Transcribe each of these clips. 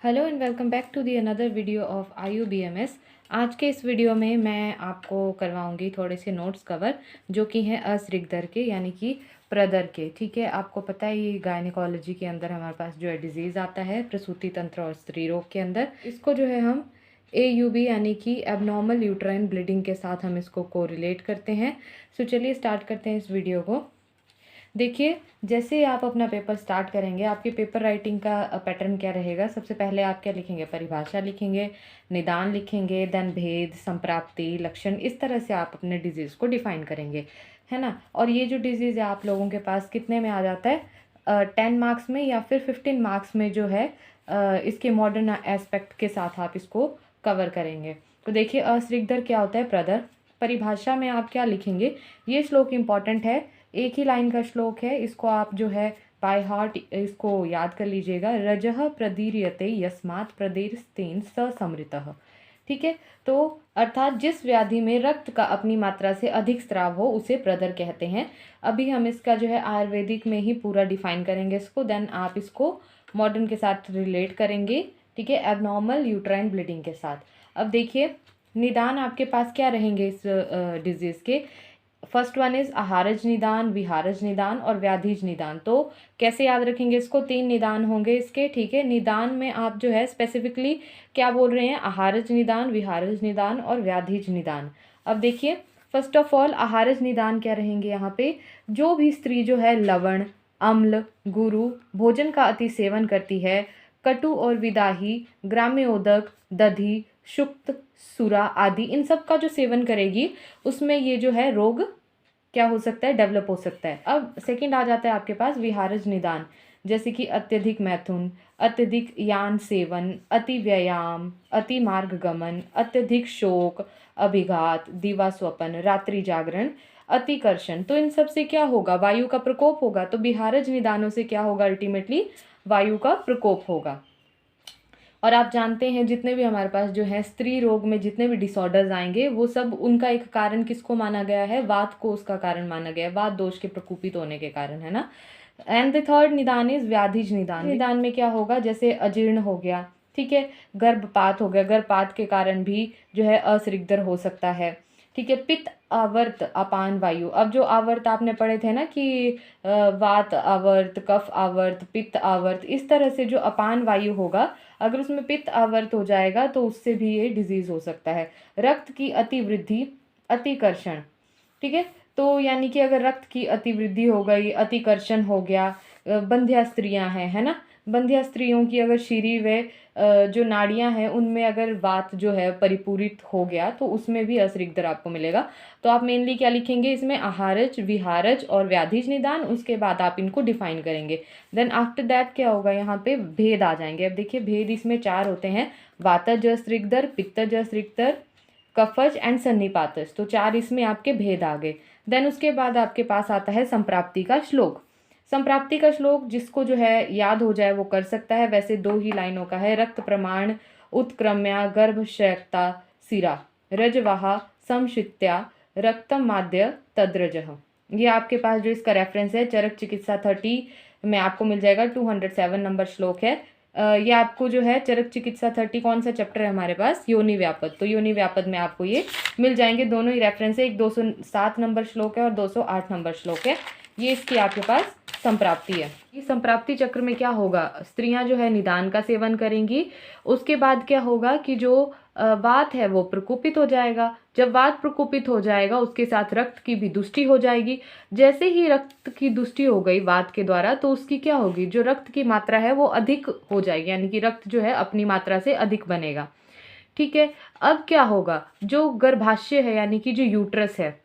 Hello and welcome back to the another video of IUBMS। आज के इस video में मैं आपको करवाऊंगी थोड़े से नोट्स कवर जो कि हैं अस्रिग दर के यानी कि प्रदर के। ठीक है, आपको पता है ये गायनिकोलॉजी के अंदर हमारे पास जो है डिजीज़ आता है प्रसूति तंत्र और स्त्री रोग के अंदर। इसको जो है हम AUB यानी कि एबनॉर्मल यूट्राइन ब्लीडिंग के साथ हम इसको कोरिलेट करते हैं। सो चलिए स्टार्ट करते हैं इस वीडियो को। देखिए, जैसे आप अपना पेपर स्टार्ट करेंगे आपके पेपर राइटिंग का पैटर्न क्या रहेगा। सबसे पहले आप क्या लिखेंगे, परिभाषा लिखेंगे, निदान लिखेंगे, देन भेद, संप्राप्ति, लक्षण। इस तरह से आप अपने डिजीज़ को डिफाइन करेंगे, है ना। और ये जो डिजीज़ है आप लोगों के पास कितने में आ जाता है, 10 मार्क्स में या फिर 15 मार्क्स में जो है इसके मॉडर्न एस्पेक्ट के साथ आप इसको कवर करेंगे। तो देखिए, अस्रिग दर क्या होता है, प्रदर। परिभाषा में आप क्या लिखेंगे, ये श्लोक इम्पॉर्टेंट है, एक ही लाइन का श्लोक है, इसको आप जो है बाय हार्ट इसको याद कर लीजिएगा। रजः प्रदीर्यते यस्मात् प्रदेरस्तेन समृतः। ठीक है, तो अर्थात जिस व्याधि में रक्त का अपनी मात्रा से अधिक स्राव हो उसे प्रदर कहते हैं। अभी हम इसका जो है आयुर्वेदिक में ही पूरा डिफाइन करेंगे इसको, देन आप इसको मॉडर्न के साथ रिलेट करेंगे। ठीक है, एबनॉर्मल यूट्राइन ब्लीडिंग के साथ। अब देखिए, निदान आपके पास क्या रहेंगे इस डिजीज़ के। फर्स्ट वन इज आहारज निदान, विहारज निदान और व्याधिज निदान। तो कैसे याद रखेंगे इसको, 3 निदान होंगे इसके। ठीक है, निदान में आप जो है स्पेसिफिकली क्या बोल रहे हैं, आहारज निदान, विहारज निदान और व्याधिज निदान। अब देखिए, फर्स्ट ऑफ ऑल आहारज निदान क्या रहेंगे यहाँ पे, जो भी स्त्री जो है लवण, अम्ल, गुरु, भोजन का अति सेवन करती है, कटु और विदाही, ग्राम्योदक, दधी, शुक्त, सुरा आदि, इन सब का जो सेवन करेगी उसमें ये जो है रोग क्या हो सकता है, डेवलप हो सकता है। अब सेकंड आ जाता है आपके पास विहारज निदान, जैसे कि अत्यधिक मैथुन, अत्यधिक यान सेवन, अति व्यायाम, अति मार्ग गमन, अत्यधिक शोक, अभिघात, दिवा स्वपन, रात्रि जागरण, अतिकर्षण। तो इन सब से क्या होगा, वायु का प्रकोप होगा। तो विहारज निदानों से क्या होगा, अल्टीमेटली वायु का प्रकोप होगा। और आप जानते हैं जितने भी हमारे पास जो है स्त्री रोग में जितने भी डिसऑर्डर्स आएंगे वो सब उनका एक कारण किसको माना गया है, वात को उसका कारण माना गया है, वात दोष के प्रकोपित होने के कारण, है ना। एंड द थर्ड निदान इज व्याधिज निदान। निदान में क्या होगा, जैसे अजीर्ण हो गया, ठीक है, गर्भपात हो गया, गर्भपात के कारण भी जो है असृग्दर हो सकता है। ठीक है, पित्त आवर्त, अपान वायु। अब जो आवर्त आपने पढ़े थे ना कि वात आवर्त, कफ आवर्त, पित्त आवर्त, इस तरह से जो अपान वायु होगा अगर उसमें पित्त आवर्त हो जाएगा तो उससे भी ये डिजीज हो सकता है। रक्त की अतिवृद्धि, अतिकर्षण। ठीक है, तो यानी कि अगर रक्त की अतिवृद्धि हो गई, अतिकर्षण हो गया, बंध्या स्त्रियां हैं, है ना, बंध्या स्त्रियों की अगर शीरी व जो नाड़ियां हैं उनमें अगर वात जो है परिपूरित हो गया तो उसमें भी असृग्दर आपको मिलेगा। तो आप मेनली क्या लिखेंगे इसमें, आहारज, विहारज और व्याधिज निदान, उसके बाद आप इनको डिफाइन करेंगे। देन आफ्टर दैट क्या होगा, यहाँ पे भेद आ जाएंगे। अब देखिए, भेद इसमें 4 होते हैं, वातज असृग्दर, पित्तज असृग्दर, कफज एंड सन्निपातज। तो 4 इसमें आपके भेद आ गए। देन उसके बाद आपके पास आता है संप्राप्ति का श्लोक। संप्राप्ति का श्लोक जिसको जो है याद हो जाए वो कर सकता है, वैसे 2 ही लाइनों का है। रक्त प्रमाण उत्क्रम्या गर्भशयक्ता सिरा रजवाहा समशित्या रक्तम माद्य तद्रजः। ये आपके पास जो इसका रेफरेंस है चरक चिकित्सा 30 में आपको मिल जाएगा, 207 नंबर श्लोक है। ये आपको जो है चरक चिकित्सा 30 कौन सा चैप्टर है हमारे पास, योनि व्यापद। तो योनि व्यापद में आपको ये मिल जाएंगे, दोनों ही रेफरेंस है। एक 207 नंबर श्लोक है और 208 नंबर श्लोक है। ये इसकी आपके पास संप्राप्ति है। इस संप्राप्ति चक्र में क्या होगा, स्त्रियां जो है निदान का सेवन करेंगी, उसके बाद क्या होगा कि जो वात है वो प्रकोपित हो जाएगा। जब वात प्रकोपित हो जाएगा उसके साथ रक्त की भी दुष्टि हो जाएगी। जैसे ही रक्त की दुष्टि हो गई वात के द्वारा तो उसकी क्या होगी, जो रक्त की मात्रा है वो अधिक हो जाएगी, यानी कि रक्त जो है अपनी मात्रा से अधिक बनेगा। ठीक है, अब क्या होगा, जो गर्भाशय है यानी कि जो यूट्रस है,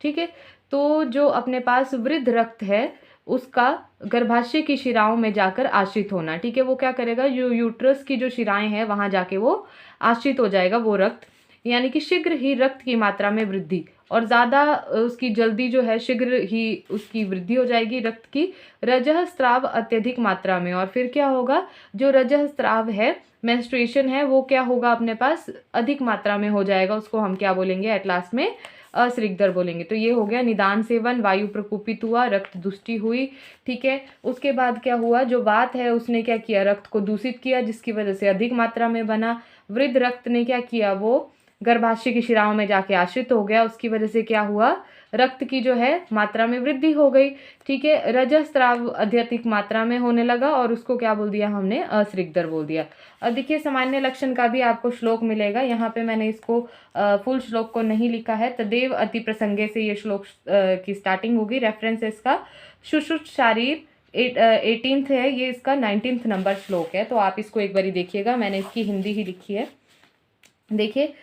ठीक है, तो जो अपने पास वृद्ध रक्त है उसका गर्भाशय की शिराओं में जाकर आश्रित होना। ठीक है, वो क्या करेगा, जो यूट्रस की जो शिराएं हैं वहां जाके वो आश्रित हो जाएगा वो रक्त, यानी कि शीघ्र ही रक्त की मात्रा में वृद्धि और ज़्यादा उसकी जल्दी जो है शीघ्र ही उसकी वृद्धि हो जाएगी रक्त की। रजः स्राव अत्यधिक मात्रा में, और फिर क्या होगा, जो रजः स्राव है, मेंस्ट्रुएशन है, वो क्या होगा अपने पास अधिक मात्रा में हो जाएगा, उसको हम क्या बोलेंगे एट लास्ट में अश्रिक दर बोलेंगे। तो ये हो गया निदान सेवन, वायु प्रकोपित हुआ, रक्त दुष्टि हुई, ठीक है। उसके बाद क्या हुआ, जो वात है उसने क्या किया, रक्त को दूषित किया जिसकी वजह से अधिक मात्रा में बना। वृद्ध रक्त ने क्या किया, वो गर्भाशय की शिराओं में जाके आश्रित हो गया, उसकी वजह से क्या हुआ, रक्त की जो है मात्रा में वृद्धि हो गई, ठीक है। रजस्राव अत्यधिक मात्रा में होने लगा और उसको क्या बोल दिया हमने, अश्रिक दर बोल दिया। अब देखिए सामान्य लक्षण का भी आपको श्लोक मिलेगा, यहाँ पे मैंने इसको फुल श्लोक को नहीं लिखा है। तदेव अति प्रसंगे से ये श्लोक की स्टार्टिंग होगी। रेफरेंस इसका सुश्रुत शारीर 18th है, ये इसका 19th नंबर श्लोक है, तो आप इसको एक बारी देखिएगा, मैंने इसकी हिंदी ही लिखी है। देखिए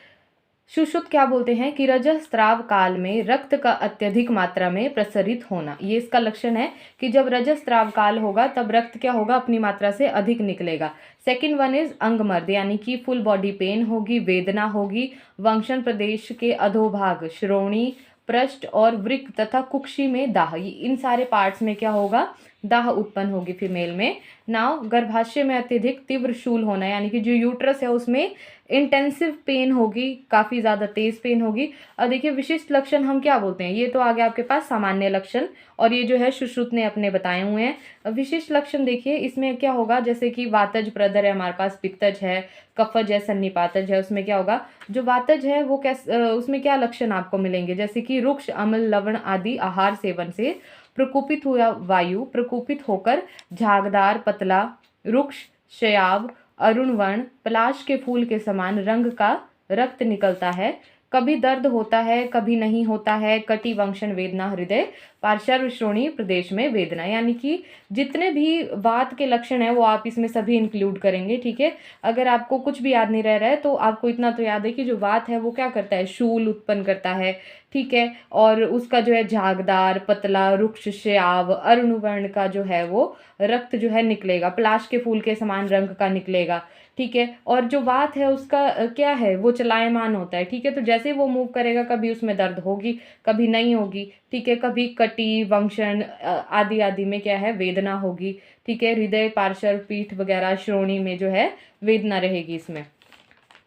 सुश्रुत क्या बोलते हैं कि रजस्राव काल में रक्त का अत्यधिक मात्रा में प्रसरित होना, ये इसका लक्षण है कि जब रजस्राव काल होगा तब रक्त क्या होगा, अपनी मात्रा से अधिक निकलेगा। सेकंड वन इज अंगमर्द, यानी कि फुल बॉडी पेन होगी, वेदना होगी, वंशन प्रदेश के अधोभाग, श्रोणी, पृष्ठ और वृक्क तथा कुक्षी में दाह, इन सारे पार्ट्स में क्या होगा, दाह उत्पन्न होगी फीमेल में। नाउ गर्भाशय में अत्यधिक तीव्र शूल होना, यानी कि जो यूट्रस है उसमें इंटेंसिव पेन होगी, काफ़ी ज़्यादा तेज पेन होगी। और देखिए विशिष्ट लक्षण हम क्या बोलते हैं, ये तो आ गया आपके पास सामान्य लक्षण, और ये जो है सुश्रुत ने अपने बताए हुए हैं। विशिष्ट लक्षण देखिए इसमें क्या होगा, जैसे कि वातज प्रदर है हमारे पास, पित्तज है, कफज है, सन्निपातज है, उसमें क्या होगा, जो वातज है वो उसमें क्या लक्षण आपको मिलेंगे, जैसे कि रुक्ष, अम्ल, लवण आदि आहार सेवन से प्रकोपित हुआ वायु प्रकोपित होकर झागदार, पतला, रुक्ष, शयाव, अरुण वर्ण, पलाश के फूल के समान रंग का रक्त निकलता है। कभी दर्द होता है, कभी नहीं होता है। कटी वंशन वेदना, हृदय पार्श्व श्रोणी प्रदेश में वेदना, यानी कि जितने भी वात के लक्षण हैं वो आप इसमें सभी इंक्लूड करेंगे, ठीक है। अगर आपको कुछ भी याद नहीं रह रहा है तो आपको इतना तो याद है कि जो वात है वो क्या करता है, शूल उत्पन्न करता है, ठीक है। और उसका जो है झागदार, पतला, रुक्ष, श्याव, अरुण वर्ण का जो है वो रक्त जो है निकलेगा, पलाश के फूल के समान रंग का निकलेगा, ठीक है। और जो वात है उसका क्या है, वो चलायमान होता है, ठीक है। तो जैसे वो मूव करेगा कभी उसमें दर्द होगी, कभी नहीं होगी, ठीक है। कभी कटी वंशन आदि आदि में क्या है, वेदना होगी, ठीक है। हृदय, पार्श्व, पीठ वगैरह, श्रोणी में जो है वेदना रहेगी इसमें।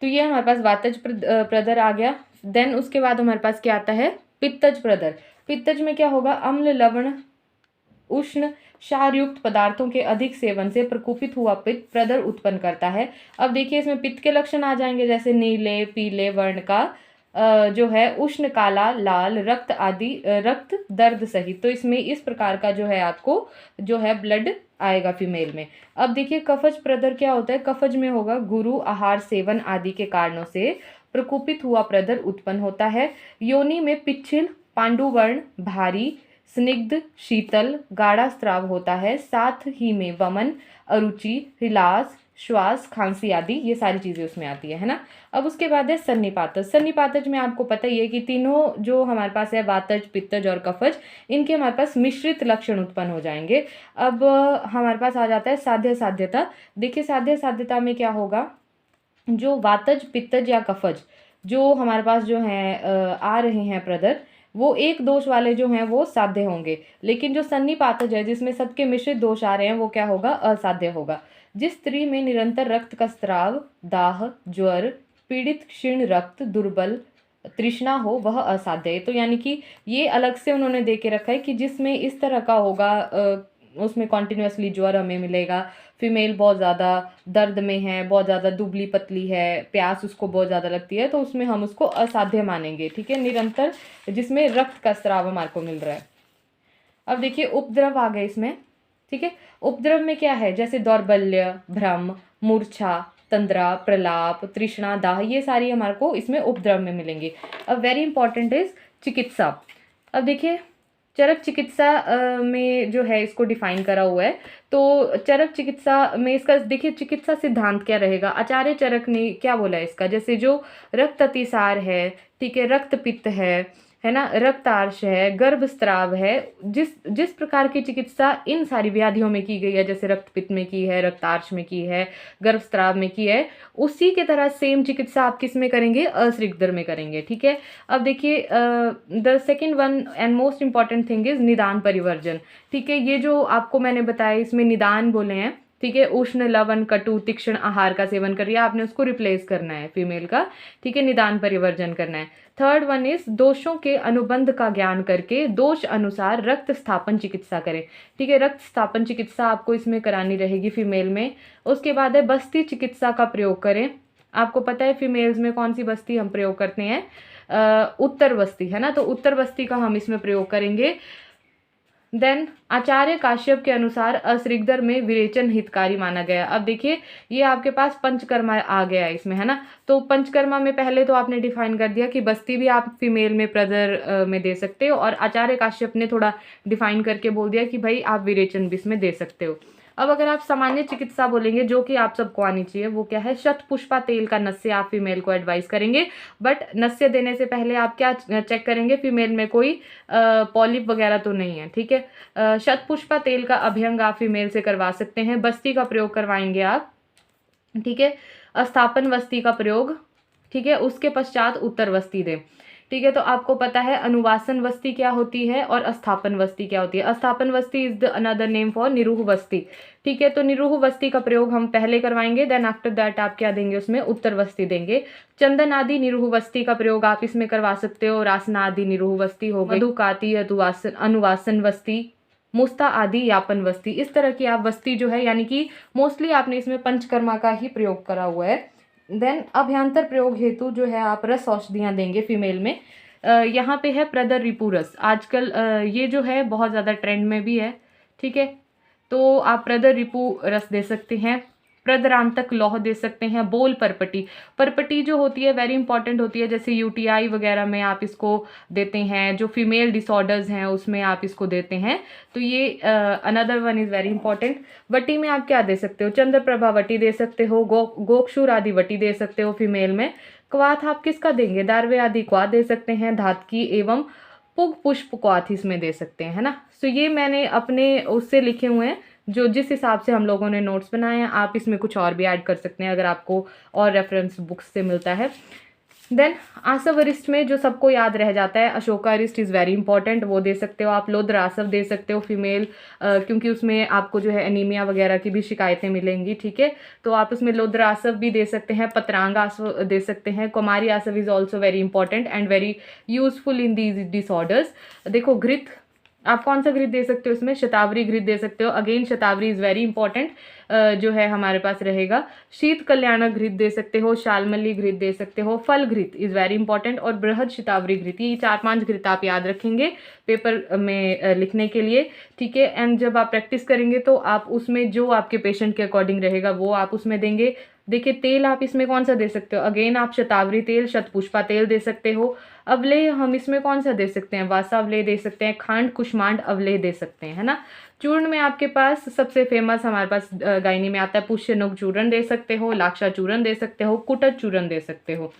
तो ये हमारे पास वातज प्रदर आ गया। देन उसके बाद हमारे पास क्या आता है, पित्तज प्रदर। पित्तज में क्या होगा, अम्ल, लवण, उष्ण, क्षारयुक्त पदार्थों के अधिक सेवन से प्रकोपित हुआ पित्त प्रदर उत्पन्न करता है। अब देखिए इसमें पित्त के लक्षण आ जाएंगे, जैसे नीले पीले वर्ण का जो है, उष्ण, काला, लाल, रक्त आदि, रक्त दर्द सहित। तो इसमें इस प्रकार का जो है आपको जो है ब्लड आएगा फीमेल में। अब देखिए कफज प्रदर क्या होता है, कफज में होगा गुरु आहार सेवन आदि के कारणों से प्रकोपित हुआ प्रदर उत्पन्न होता है। योनि में पिच्छिल, पांडुवर्ण, भारी, स्निग्ध, शीतल, गाढ़ा स्राव होता है। साथ ही में वमन, अरुचि, हिलास, श्वास, खांसी आदि ये सारी चीज़ें उसमें आती है ना। अब उसके बाद है सन्निपातज। सन्निपातज में आपको पता ही है कि तीनों जो हमारे पास है, वातज, पित्तज और कफज, इनके हमारे पास मिश्रित लक्षण उत्पन्न हो जाएंगे। अब हमारे पास आ जाता है साध्य साध्यता। देखिए साध्य साध्यता में क्या होगा, जो वातज, पित्तज या कफज जो हमारे पास जो हैं आ रहे हैं प्रदर, वो एक दोष वाले जो हैं वो साध्य होंगे, लेकिन जो सन्निपातज है जिसमें सबके मिश्रित दोष आ रहे हैं वो क्या होगा, असाध्य होगा। जिस स्त्री में निरंतर रक्त का स्राव, दाह, ज्वर, पीड़ित, क्षीण रक्त, दुर्बल, तृष्णा हो, वह असाध्य है। तो यानी कि ये अलग से उन्होंने दे के रखा है कि जिसमें इस तरह का होगा, उसमें कॉन्टिन्यूसली ज्वर हमें मिलेगा, फीमेल बहुत ज़्यादा दर्द में है, बहुत ज़्यादा दुबली पतली है, प्यास उसको बहुत ज़्यादा लगती है, तो उसमें हम उसको असाध्य मानेंगे, ठीक है। निरंतर जिसमें रक्त का स्राव हमारे को मिल रहा है। अब देखिए उपद्रव आ गए इसमें, ठीक है। उपद्रव में क्या है, जैसे दौर्बल्य, भ्रम, मूर्छा, तंद्रा, प्रलाप, तृष्णा, दाह, ये सारी हमारे को इसमें उपद्रव में मिलेंगे। अब वेरी इंपॉर्टेंट इज चिकित्सा। अब देखिए चरक चिकित्सा में जो है इसको डिफाइन करा हुआ है। तो चरक चिकित्सा में इसका देखिए चिकित्सा सिद्धांत क्या रहेगा, आचार्य चरक ने क्या बोला है इसका, जैसे जो रक्त अतिसार है, ठीक है, रक्त पित्त है है ना, रक्तार्श है, गर्भस्राव है, जिस जिस प्रकार की चिकित्सा इन सारी व्याधियों में की गई है, जैसे रक्तपित्त में की है, रक्तार्श में की है, गर्भस्राव में की है, उसी के तरह सेम चिकित्सा आप किस में करेंगे, अश्रिगदर में करेंगे। ठीक है, अब देखिए the second one and most important thing is निदान परिवर्जन। ठीक है, ये जो आपको मैंने बताया इसमें निदान बोले हैं। ठीक है, उष्ण, लवण, कटु, तीक्ष्ण आहार का सेवन करिए, आपने उसको रिप्लेस करना है फीमेल का। ठीक है, निदान परिवर्जन करना है। थर्ड वन इज दोषों के अनुबंध का ज्ञान करके दोष अनुसार रक्त स्थापन चिकित्सा करें। ठीक है, रक्त स्थापन चिकित्सा आपको इसमें करानी रहेगी फीमेल में। उसके बाद है बस्ती चिकित्सा का प्रयोग करें। आपको पता है फीमेल्स में कौन सी बस्ती हम प्रयोग करते हैं, उत्तर बस्ती, है ना, तो उत्तर बस्ती का हम इसमें प्रयोग करेंगे। देन आचार्य काश्यप के अनुसार अश्रिगदर में विरेचन हितकारी माना गया। अब देखिए ये आपके पास पंचकर्मा आ गया है इसमें, है ना, तो पंचकर्मा में पहले तो आपने डिफाइन कर दिया कि बस्ती भी आप फीमेल में प्रदर में दे सकते हो, और आचार्य काश्यप ने थोड़ा डिफाइन करके बोल दिया कि भाई आप विरेचन भी इसमें दे सकते हो। अब अगर आप सामान्य चिकित्सा बोलेंगे जो कि आप सबको आनी चाहिए, वो क्या है, शतपुष्पा तेल का नस्य आप फीमेल को एडवाइस करेंगे। बट नस्य देने से पहले आप क्या चेक करेंगे, फीमेल में कोई पॉलिप वगैरह तो नहीं है। ठीक है, शतपुष्पा तेल का अभ्यंग आप फीमेल से करवा सकते हैं, बस्ती का प्रयोग करवाएंगे आप। ठीक है, अस्थापन वस्ती का प्रयोग, ठीक है, उसके पश्चात उत्तर वस्ती दें। ठीक है, तो आपको पता है अनुवासन वस्ती क्या होती है और अस्थापन वस्ती क्या होती है। Asthapana Vasti is the another name for Niruha Vasti. ठीक है, तो निरूह वस्ती का प्रयोग हम पहले करवाएंगे, देन आफ्टर दैट आप क्या देंगे, उसमें उत्तर वस्ती देंगे। चंदन आदि निरूह वस्ती का प्रयोग आप इसमें करवा सकते हो, रासना आदि निरूह वस्ती हो गई, मधुकाती अनुवासन वस्ती, मुस्ता आदि यापन वस्ती, इस तरह की आप वस्ती जो है, यानी कि मोस्टली आपने इसमें पंचकर्मा का ही प्रयोग करा हुआ है। देन अभ्यंतर प्रयोग हेतु जो है आप रस औषधियाँ देंगे फीमेल में। यहाँ पे है प्रदर रिपु रस, आजकल ये जो है बहुत ज़्यादा ट्रेंड में भी है। ठीक है, तो आप प्रदर रिपु रस दे सकते हैं, प्रदरांतक लौह दे सकते हैं, बोल परपटी। परपटी जो होती है वेरी इंपॉर्टेंट होती है, जैसे यूटीआई वगैरह में आप इसको देते हैं, जो फीमेल डिसऑर्डर्स हैं उसमें आप इसको देते हैं, तो ये another one is very important. वटी में आप क्या दे सकते हो, चंद्रप्रभा वटी दे सकते हो, गोक्षुर आदि वटी दे सकते हो फीमेल में। क्वाथ आप किसका देंगे, दारवे आदि क्वाथ दे सकते हैं, धातकी एवं पुग पुष्प क्वाथ इसमें दे सकते हैं, है ना। सो ये मैंने अपने उससे लिखे हुए हैं, जो जिस हिसाब से हम लोगों ने नोट्स बनाए हैं। आप इसमें कुछ और भी ऐड कर सकते हैं अगर आपको और रेफरेंस बुक्स से मिलता है। देन आसव अरिस्ट में जो सबको याद रह जाता है, अशोका अरिस्ट इज़ वेरी इंपॉर्टेंट, वो दे सकते हो आप। लोद्र आसव दे सकते हो फीमेल, क्योंकि उसमें आपको जो है एनीमिया वगैरह की भी शिकायतें मिलेंगी। ठीक है, तो आप उसमें लोद्र आसव भी दे सकते हैं, पत्रांग आसव दे सकते हैं। Kumari Asava is also very important and very useful in these disorders. देखो घृत, आप कौन सा घृत दे सकते हो, इसमें शतावरी घृत दे सकते हो। Again shatavari is very important जो है हमारे पास रहेगा। शीत कल्याणक घृत दे सकते हो, शालमली घृत दे सकते हो, फल घृत इज़ वेरी इंपॉर्टेंट, और बृहद शतावरी घृत। ये 4-5 घृत आप याद रखेंगे पेपर में लिखने के लिए। ठीक है, एंड जब आप प्रैक्टिस करेंगे तो आप उसमें जो आपके पेशेंट के अकॉर्डिंग रहेगा वो आप उसमें देंगे। देखिए तेल आप इसमें कौन सा दे सकते हो, अगेन आप शतावरी तेल, शतपुष्पा तेल दे सकते हो। अवलेह हम इसमें कौन सा दे सकते हैं, वासा अवलेह दे सकते हैं, खांड कुष्मांड अवलेह दे सकते हैं, है ना। चूर्ण में आपके पास सबसे फेमस हमारे पास गायनी में आता है, पुष्यनुग चूर्ण दे सकते हो, लाक्षा चूर्ण दे सकते हो, कुटज चूर्ण दे सकते हो।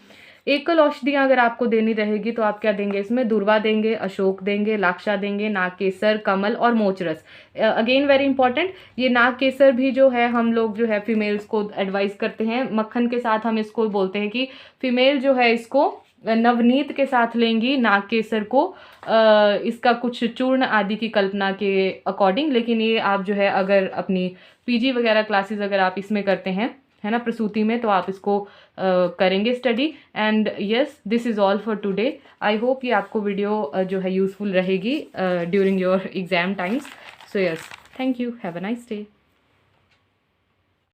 एकल औषधियाँ अगर आपको देनी रहेगी तो आप क्या देंगे, इसमें दुर्वा देंगे, अशोक देंगे, लाक्षा देंगे, नागकेसर, कमल और मोचरस। अगेन वेरी इंपॉर्टेंट, ये नागकेसर भी जो है हम लोग जो है फीमेल्स को एडवाइस करते हैं, मक्खन के साथ हम इसको बोलते हैं कि फीमेल जो है इसको नवनीत के साथ लेंगी नागकेसर को, इसका कुछ चूर्ण आदि की कल्पना के अकॉर्डिंग। लेकिन ये आप जो है अगर अपनी पीजी वगैरह क्लासेस अगर आप इसमें करते हैं, है ना, प्रसूति में, तो आप इसको करेंगे study. And yes, this is all for today. I hope ये आपको वीडियो जो है यूज़फुल रहेगी during your exam times. So yes, thank you, have a nice day.